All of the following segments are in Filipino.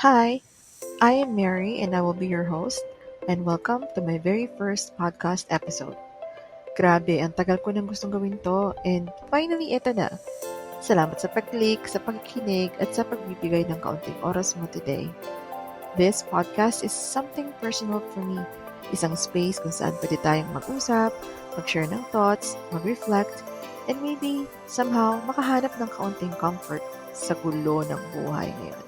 Hi, I am Mary and I will be your host, and welcome to my very first podcast episode. Grabe, ang tagal ko nang gustong gawin to and finally eto na. Salamat sa pag-click, sa pakikinig at sa pagbibigay ng kaunting oras mo today. This podcast is something personal for me. Isang space kung saan pwede tayong mag-usap, mag-share ng thoughts, mag-reflect, and maybe somehow makahanap ng kaunting comfort sa gulo ng buhay ngayon.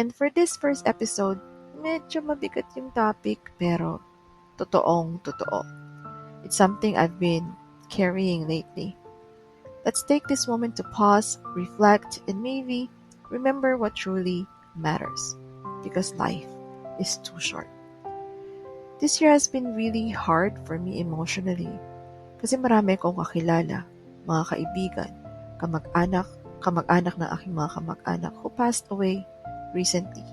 And for this first episode, medyo mabigat yung topic pero totoong totoo. It's something I've been carrying lately. Let's take this moment to pause, reflect, and maybe remember what truly matters. Because life is too short. This year has been really hard for me emotionally. Kasi marami akong kakilala, mga kaibigan, kamag-anak ng aking mga kamag-anak who passed away recently.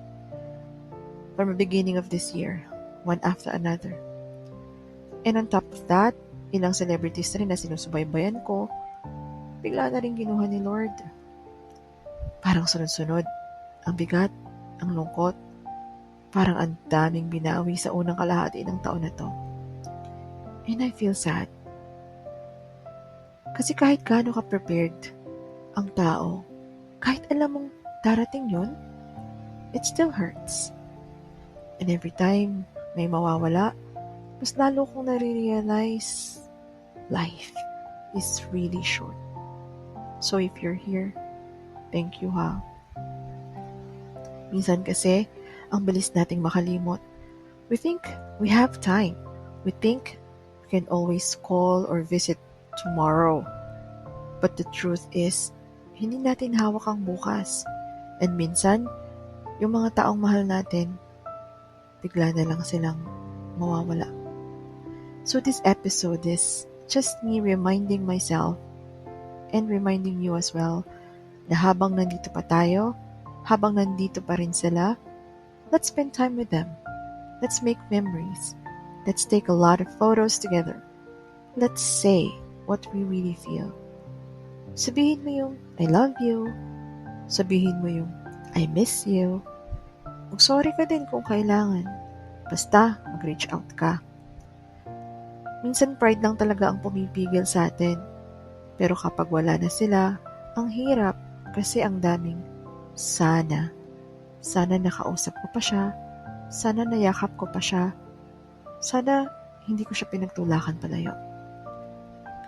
From the beginning of this year, one after another. And on top of that, ilang celebrities na rin na sinusubaybayan ko, bigla na rin ginuha ni Lord. Parang sunod-sunod, ang bigat, ang lungkot, parang ang daming binawi sa unang kalahati ng taon na to. And I feel sad. Kasi kahit gaano ka prepared ang tao, kahit alam mong darating yun, it still hurts. And every time may mawawala, mas lalo kong nare-realize life is really short. So if you're here, thank you ha. Minsan kasi, ang bilis nating makalimot. We think we have time. We think we can always call or visit tomorrow. But the truth is, hindi natin hawak ang bukas. And minsan, yung mga taong mahal natin, bigla na lang silang mawawala. So this episode is just me reminding myself and reminding you as well na habang nandito pa tayo, habang nandito pa rin sila, let's spend time with them. Let's make memories. Let's take a lot of photos together. Let's say what we really feel. Sabihin mo yung I love you. Sabihin mo yung I miss you. Mag-sorry ka din kung kailangan. Basta, mag-reach out ka. Minsan pride lang talaga ang pumipigil sa atin. Pero kapag wala na sila, ang hirap kasi ang daming sana. Sana nakausap ko pa siya. Sana nayakap ko pa siya. Sana hindi ko siya pinagtulakan palayo.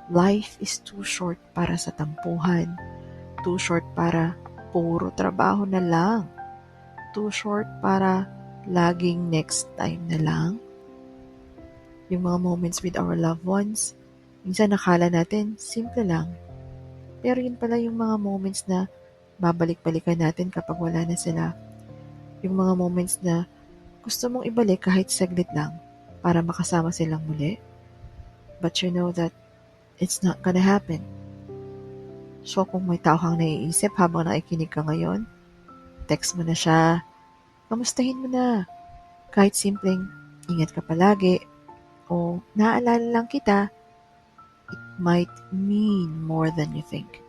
Life is too short para sa tampuhan. Too short para puro trabaho na lang. Too short para laging next time na lang. Yung mga moments with our loved ones, minsan nakala natin simple lang. Pero yun pala yung mga moments na babalik-balikan natin kapag wala na sila. Yung mga moments na gusto mong ibalik kahit saglit lang para makasama silang muli. But you know that it's not gonna happen. So kung may tao kang naiisip habang nakikinig ka ngayon, text mo na siya. Kamustahin mo na. Kahit simpleng ingat ka palagi o naaalala lang kita, it might mean more than you think.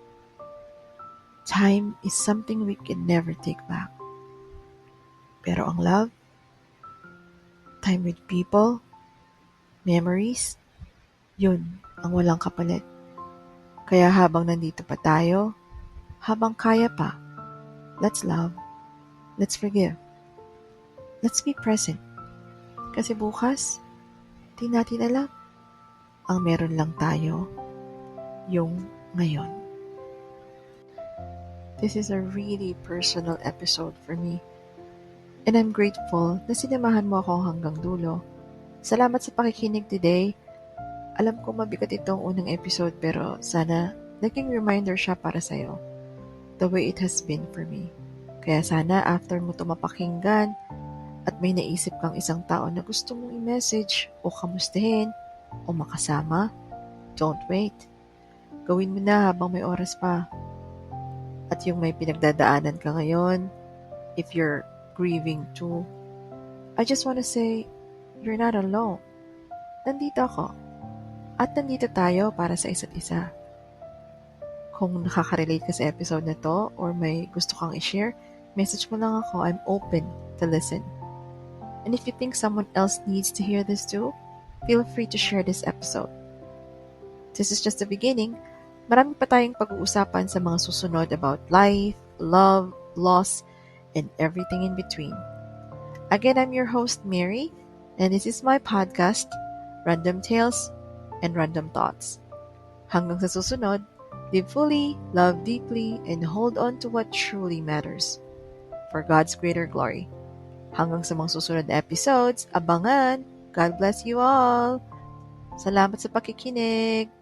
Time is something we can never take back. Pero ang love, time with people, memories, yun ang walang kapalit. Kaya habang nandito pa tayo, habang kaya pa, let's love, let's forgive, let's be present. Kasi bukas, di natin alam. Ang meron lang tayo, yung ngayon. This is a really personal episode for me. And I'm grateful na sinamahan mo ako hanggang dulo. Salamat sa pakikinig today. Alam ko mabigat itong unang episode pero sana naging reminder siya para sa'yo. The way it has been for me. Kaya sana after mo ito mapakinggan at may naisip kang isang tao na gusto mong i-message o kamustahin o makasama, don't wait. Gawin mo na habang may oras pa. At yung may pinagdadaanan ka ngayon, if you're grieving too, I just want to say, you're not alone. Nandito ako. At nandito tayo para sa isa't isa. Kung nakaka-relate ka sa episode na to or may gusto kang i-share, message mo lang ako. I'm open to listen. And if you think someone else needs to hear this too, feel free to share this episode. This is just the beginning. Marami pa tayong pag-uusapan sa mga susunod about life, love, loss, and everything in between. Again, I'm your host, Mary, and this is my podcast, Random Tales and Random Thoughts. Hanggang sa susunod, live fully, love deeply, and hold on to what truly matters. For God's greater glory. Hanggang sa mga susunod na episodes, abangan! God bless you all! Salamat sa pakikinig!